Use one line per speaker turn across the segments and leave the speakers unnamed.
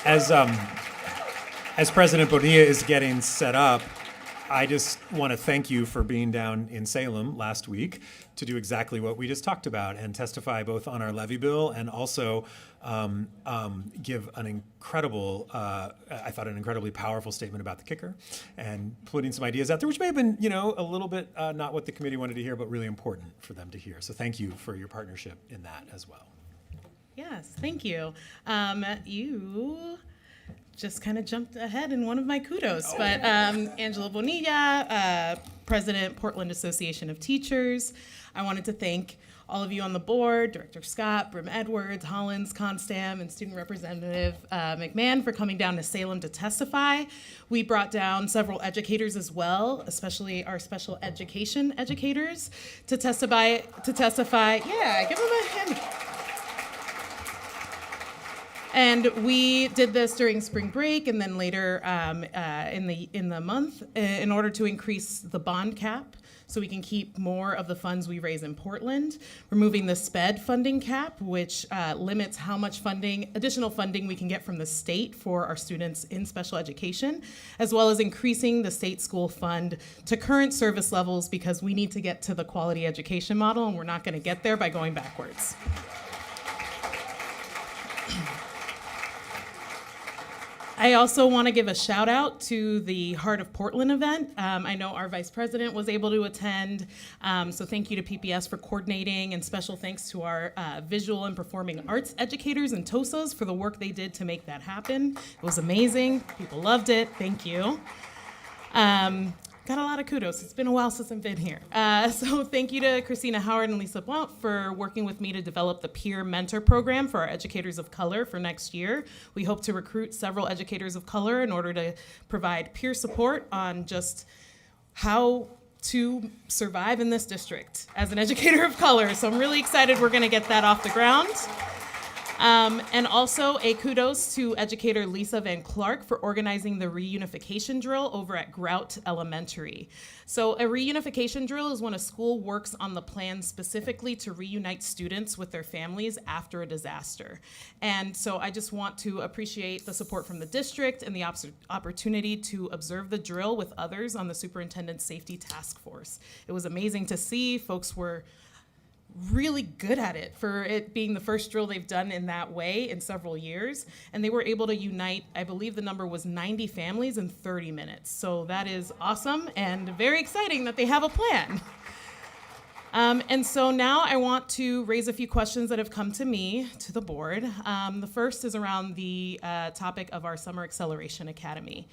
As President Bonilla is getting set up, I just want to thank you for being down in Salem last week to do exactly what we just talked about and testify both on our levy bill and also give an incredible, I thought an incredibly powerful statement about the kicker and putting some ideas out there, which may have been, a little bit not what the committee wanted to hear, but really important for them to hear. So thank you for your partnership in that as well.
Yes, thank you. You just kind of jumped ahead in one of my kudos, but Angela Bonilla, President, Portland Association of Teachers. I wanted to thank all of you on the board, Director Scott, Brim Edwards, Hollins, Constam, and Student Representative McMahon for coming down to Salem to testify. We brought down several educators as well, especially our special education educators, to testify. Yeah, give them a hand. And we did this during spring break and then later in the month in order to increase the bond cap so we can keep more of the funds we raise in Portland, removing the SPED funding cap, which limits how much additional funding we can get from the state for our students in special education, as well as increasing the state school fund to current service levels because we need to get to the quality education model and we're not going to get there by going backwards. I also want to give a shout out to the Heart of Portland event. I know our vice president was able to attend, so thank you to PPS for coordinating, and special thanks to our visual and performing arts educators and TOSAs for the work they did to make that happen. It was amazing. People loved it. Thank you. Got a lot of kudos. It's been a while since I've been here. So thank you to Christina Howard and Lisa Blount for working with me to develop the peer mentor program for our educators of color for next year. We hope to recruit several educators of color in order to provide peer support on just how to survive in this district as an educator of color. So I'm really excited we're gonna get that off the ground. And also a kudos to educator Lisa Van Clark for organizing the reunification drill over at Grout Elementary. So a reunification drill is when a school works on the plan specifically to reunite students with their families after a disaster. And so I just want to appreciate the support from the district and the opportunity to observe the drill with others on the Superintendent's Safety Task Force. It was amazing to see. Folks were really good at it for it being the first drill they've done in that way in several years. And they were able to unite, I believe the number was 90 families in 30 minutes. So that is awesome and very exciting that they have a plan. And so now I want to raise a few questions that have come to me, to the board. The first is around the topic of our Summer Acceleration Academy.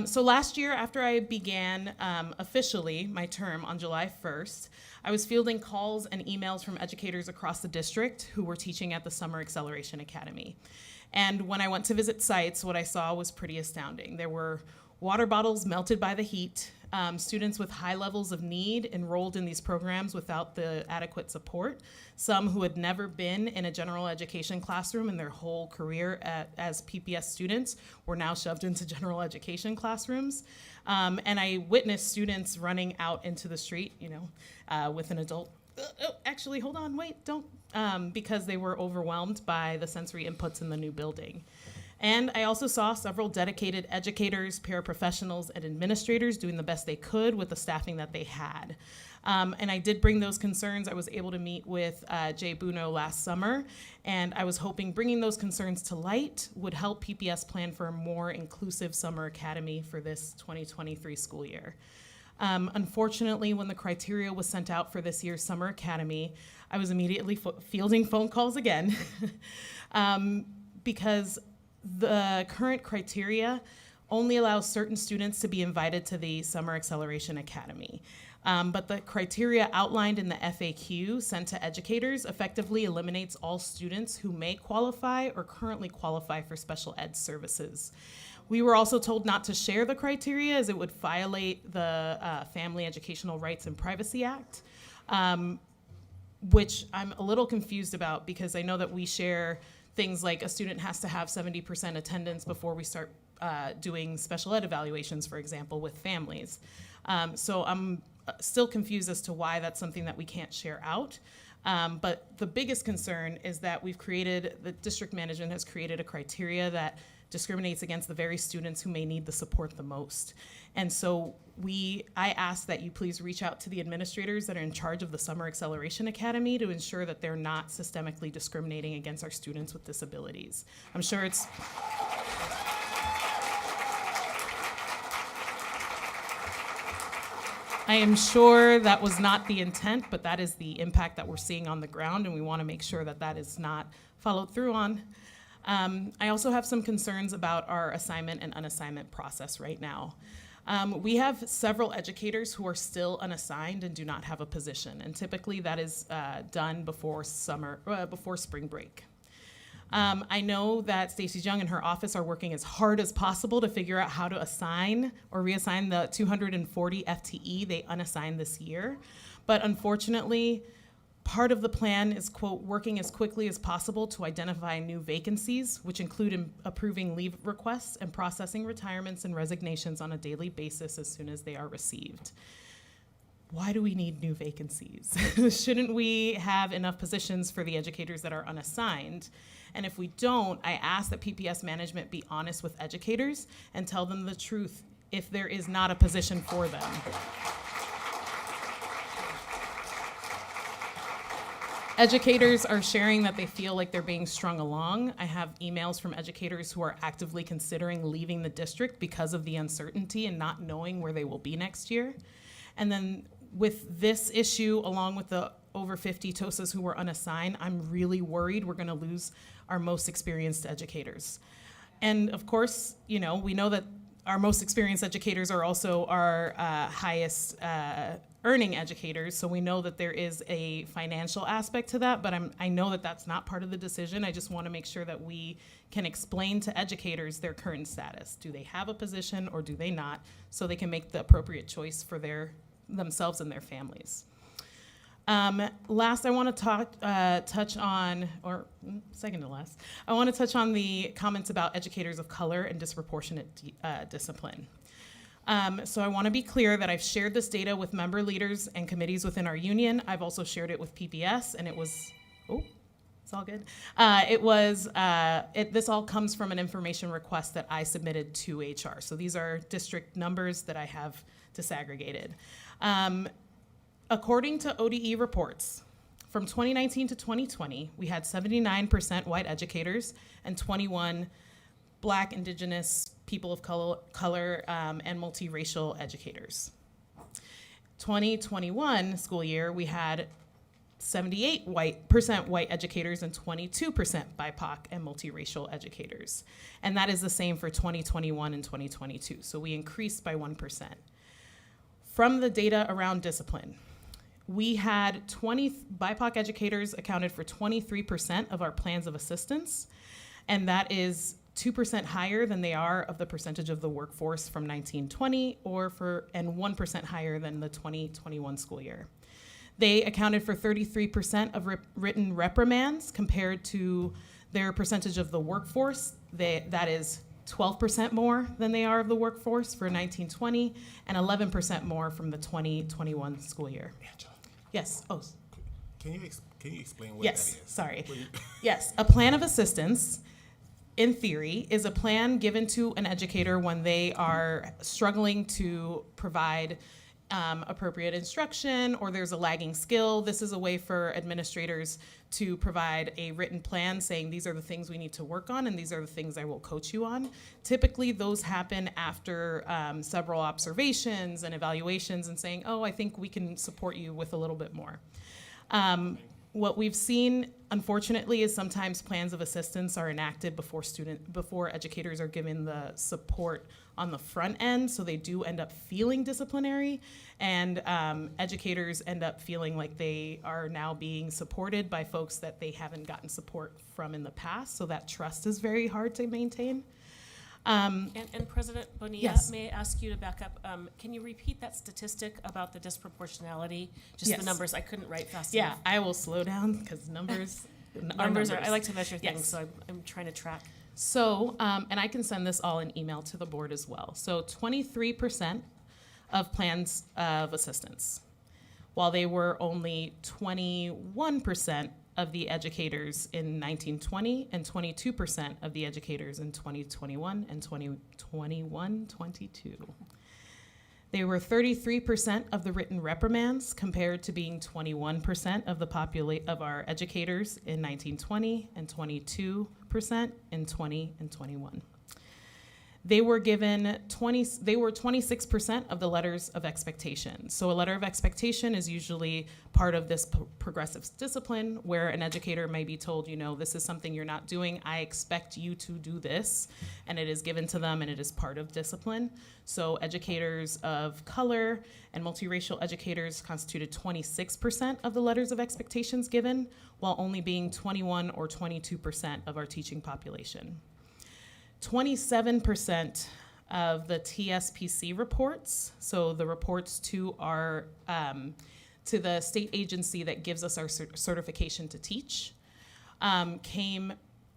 So last year, after I began officially my term on July 1st, I was fielding calls and emails from educators across the district who were teaching at the Summer Acceleration Academy. And when I went to visit sites, what I saw was pretty astounding. There were water bottles melted by the heat, students with high levels of need enrolled in these programs without the adequate support, some who had never been in a general education classroom in their whole career as PPS students were now shoved into general education classrooms. And I witnessed students running out into the street, with an adult. Actually, hold on, wait, don't, because they were overwhelmed by the sensory inputs in the new building. And I also saw several dedicated educators, paraprofessionals, and administrators doing the best they could with the staffing that they had. And I did bring those concerns. I was able to meet with Jay Buno last summer, and I was hoping bringing those concerns to light would help PPS plan for a more inclusive summer academy for this 2023 school year. Unfortunately, when the criteria was sent out for this year's summer academy, I was immediately fielding phone calls again because the current criteria only allows certain students to be invited to the Summer Acceleration Academy. But the criteria outlined in the FAQ sent to educators effectively eliminates all students who may qualify or currently qualify for special ed services. We were also told not to share the criteria as it would violate the Family Educational Rights and Privacy Act, which I'm a little confused about because I know that we share things like a student has to have 70% attendance before we start doing special ed evaluations, for example, with families. So I'm still confused as to why that's something that we can't share out. But the biggest concern is that the district management has created a criteria that discriminates against the very students who may need the support the most. And so I ask that you please reach out to the administrators that are in charge of the Summer Acceleration Academy to ensure that they're not systemically discriminating against our students with disabilities. I'm sure it's... I am sure that was not the intent, but that is the impact that we're seeing on the ground, and we want to make sure that that is not followed through on. I also have some concerns about our assignment and unassignment process right now. We have several educators who are still unassigned and do not have a position, and typically that is done before spring break. I know that Stacey Jung and her office are working as hard as possible to figure out how to assign or reassign the 240 FTE they unassigned this year. But unfortunately, part of the plan is, quote, working as quickly as possible to identify new vacancies, which include approving leave requests and processing retirements and resignations on a daily basis as soon as they are received. Why do we need new vacancies? Shouldn't we have enough positions for the educators that are unassigned? And if we don't, I ask that PPS management be honest with educators and tell them the truth if there is not a position for them. Educators are sharing that they feel like they're being strung along. I have emails from educators who are actively considering leaving the district because of the uncertainty and not knowing where they will be next year. And then with this issue, along with the over 50 TOSAs who were unassigned, I'm really worried we're going to lose our most experienced educators. And of course, we know that our most experienced educators are also our highest earning educators, so we know that there is a financial aspect to that, but I know that that's not part of the decision. I just want to make sure that we can explain to educators their current status. Do they have a position or do they not, so they can make the appropriate choice for themselves and their families. Last, I want to touch on, or second to last, I want to touch on the comments about educators of color and disproportionate discipline. So I want to be clear that I've shared this data with member leaders and committees within our union. I've also shared it with PPS, and it was, it's all good. This all comes from an information request that I submitted to HR. So these are district numbers that I have disaggregated. According to ODE reports, from 2019 to 2020, we had 79% white educators and 21 Black, Indigenous, people of color, and multiracial educators. 2021 school year, we had 78% white educators and 22% BIPOC and multiracial educators. And that is the same for 2021 and 2022. So we increased by 1%. From the data around discipline, we had BIPOC educators accounted for 23% of our plans of assistance, and that is 2% higher than they are of the percentage of the workforce from 1920 and 1% higher than the 2021 school year. They accounted for 33% of written reprimands compared to their percentage of the workforce. That is 12% more than they are of the workforce for 1920 and 11% more from the 2021 school year.
Angela.
Yes. Oh.
Can you explain what
yes.
that is?
Sorry. Yes. A plan of assistance, in theory, is a plan given to an educator when they are struggling to provide appropriate instruction or there's a lagging skill. This is a way for administrators to provide a written plan saying these are the things we need to work on and these are the things I will coach you on. Typically those happen after several observations and evaluations and saying, I think we can support you with a little bit more. What we've seen, unfortunately, is sometimes plans of assistance are enacted before educators are given the support on the front end, so they do end up feeling disciplinary, and educators end up feeling like they are now being supported by folks that they haven't gotten support from in the past, so that trust is very hard to maintain.
And President Bonilla,
yes.
May I ask you to back up? Can you repeat that statistic about the disproportionality? Just
yes.
the numbers. I couldn't write fast
yeah,
enough.
I will slow down because numbers
are. I like to measure things,
yes.
so I'm trying to track.
So, and I can send this all in email to the board as well. So 23% of plans of assistance, while they were only 21% of the educators in 1920 and 22% of the educators in 2021 and 2022. They were 33% of the written reprimands compared to being 21% of the of our educators in 1920 and 22% in 20 and 21. They were given 26% of the letters of expectation. So a letter of expectation is usually part of this progressive discipline where an educator may be told, you know, this is something you're not doing. I expect you to do this. And it is given to them and it is part of discipline. So educators of color and multiracial educators constituted 26% of the letters of expectations given, while only being 21 or 22% of our teaching population. 27% of the TSPC reports, so the reports to our to the state agency that gives us our certification to teach,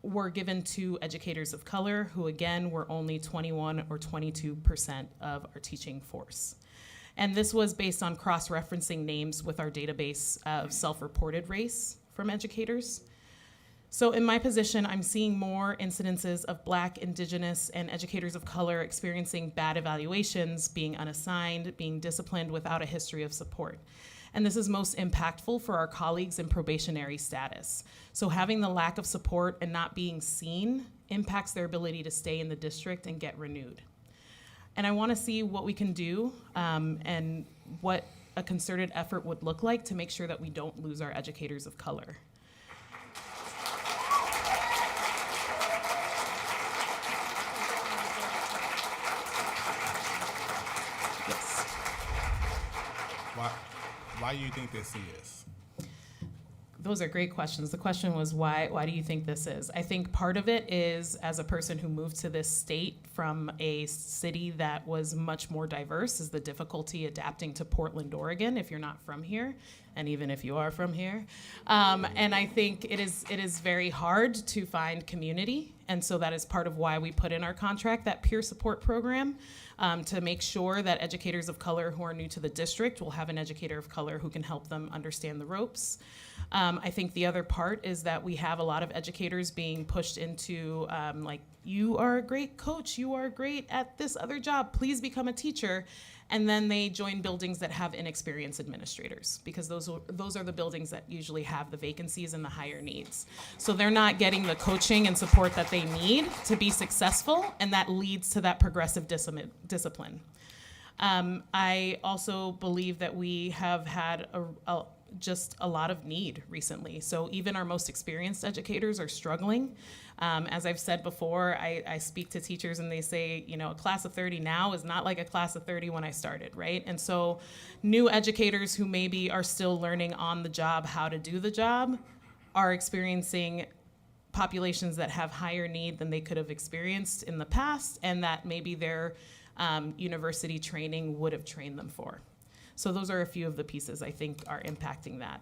were given to educators of color, who again were only 21 or 22% of our teaching force. And this was based on cross-referencing names with our database of self-reported race from educators. So in my position, I'm seeing more incidences of Black, Indigenous, and educators of color experiencing bad evaluations, being unassigned, being disciplined without a history of support. And this is most impactful for our colleagues in probationary status. So having the lack of support and not being seen impacts their ability to stay in the district and get renewed. And I want to see what we can do and what a concerted effort would look like to make sure that we don't lose our educators of color.
Why do you think this is?
Those are great questions. The question was, why do you think this is? I think part of it is, as a person who moved to this state from a city that was much more diverse, is the difficulty adapting to Portland, Oregon, if you're not from here, and even if you are from here. And I think it is very hard to find community, and so that is part of why we put in our contract that peer support program, to make sure that educators of color who are new to the district will have an educator of color who can help them understand the ropes. I think the other part is that we have a lot of educators being pushed into like, you are a great coach, you are great at this other job, please become a teacher. And then they join buildings that have inexperienced administrators, because those are the buildings that usually have the vacancies and the higher needs. So they're not getting the coaching and support that they need to be successful, and that leads to that progressive discipline. I also believe that we have had just a lot of need recently. So even our most experienced educators are struggling. As I've said before, I speak to teachers and they say, you know, a class of 30 now is not like a class of 30 when I started, right? And so new educators who maybe are still learning on the job how to do the job are experiencing populations that have higher need than they could have experienced in the past, and that maybe their university training would have trained them for. So those are a few of the pieces I think are impacting that.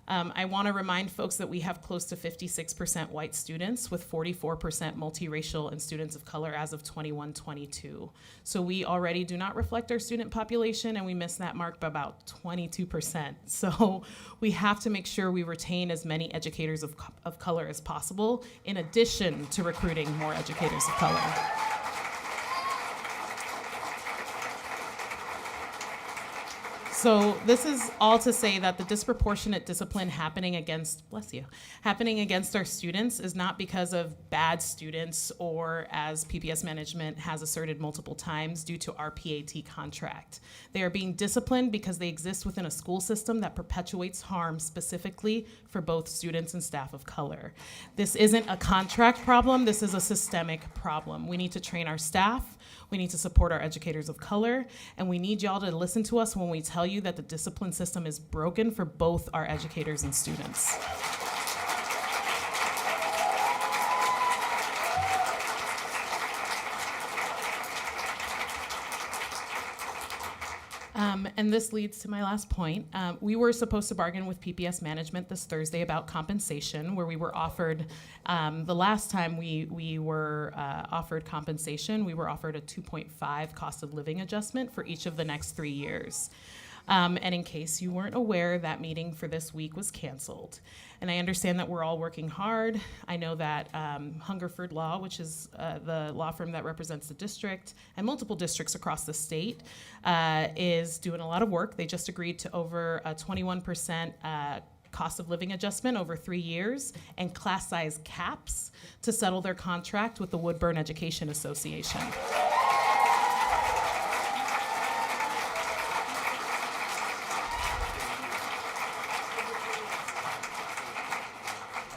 I want to remind folks that we have close to 56% white students, with 44% multiracial and students of color as of 21-22. So we already do not reflect our student population, and we miss that mark by about 22%. So we have to make sure we retain as many educators of color as possible, in addition to recruiting more educators of color. So this is all to say that the disproportionate discipline happening against our students is not because of bad students, or, as PPS management has asserted multiple times, due to our PAT contract. They are being disciplined because they exist within a school system that perpetuates harm specifically for both students and staff of color. This isn't a contract problem, this is a systemic problem. We need to train our staff, we need to support our educators of color, and we need y'all to listen to us when we tell you that the discipline system is broken for both our educators and students. And this leads to my last point. We were supposed to bargain with PPS management this Thursday about compensation, where we were offered, the last time we were offered compensation, we were offered a 2.5 cost of living adjustment for each of the next 3 years. And in case you weren't aware, that meeting for this week was canceled. And I understand that we're all working hard. I know that Hungerford Law, which is the law firm that represents the district and multiple districts across the state, is doing a lot of work. They just agreed to over a 21% cost of living adjustment over 3 years and class size caps to settle their contract with the Woodburn Education Association.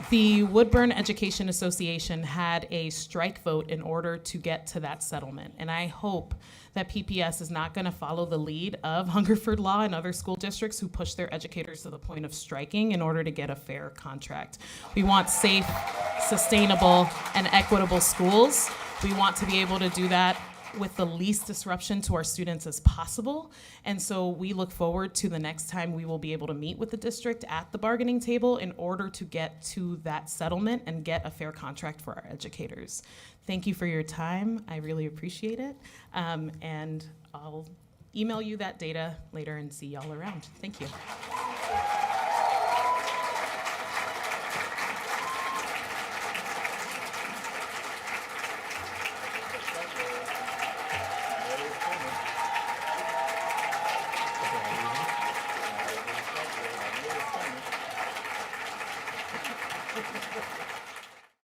The Woodburn Education Association had a strike vote in order to get to that settlement, and I hope that PPS is not going to follow the lead of Hungerford Law and other school districts who push their educators to the point of striking in order to get a fair contract. We want safe, sustainable, and equitable schools. We want to be able to do that with the least disruption to our students as possible. And so we look forward to the next time we will be able to meet with the district at the bargaining table in order to get to that settlement and get a fair contract for our educators. Thank you for your time. I really appreciate it. And I'll email you that data later and see y'all around. Thank you.